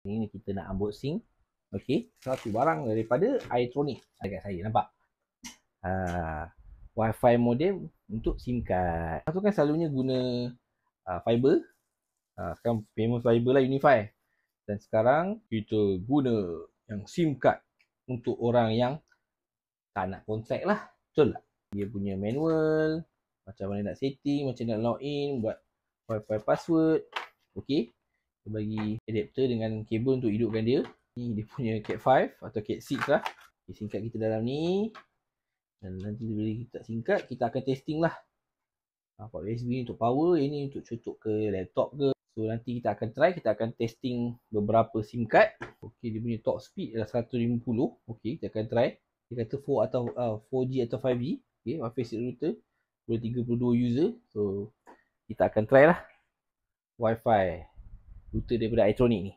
Ini kita nak unboxing. Okey, satu barang daripada iTronic. Dekat saya nampak. Wi-Fi modem untuk SIM card. Tu kan selalunya guna fiber. Sekarang famous fiber lah, Unify. Dan sekarang kita guna yang SIM card untuk orang yang tak nak kontak lah. Betul tak? Dia punya manual, macam mana nak setting, macam nak login, buat Wi-Fi password. Okey, kita bagi adapter dengan kabel untuk hidupkan dia. Ni dia punya Cat 5 atau Cat 6 lah. Okay, SIM card kita dalam ni. Dan nanti bila kita SIM card, kita akan testing lah. Port USB untuk power, ini untuk cocok ke laptop ke. So nanti kita akan try, kita akan testing beberapa SIM card. Okey, dia punya top speed adalah 150. Okey, kita akan try. Dia kata 4G atau 5G. Okey, Wi-Fi set router. Boleh 32 user. So kita akan try lah Wi-Fi router daripada iTronic ni.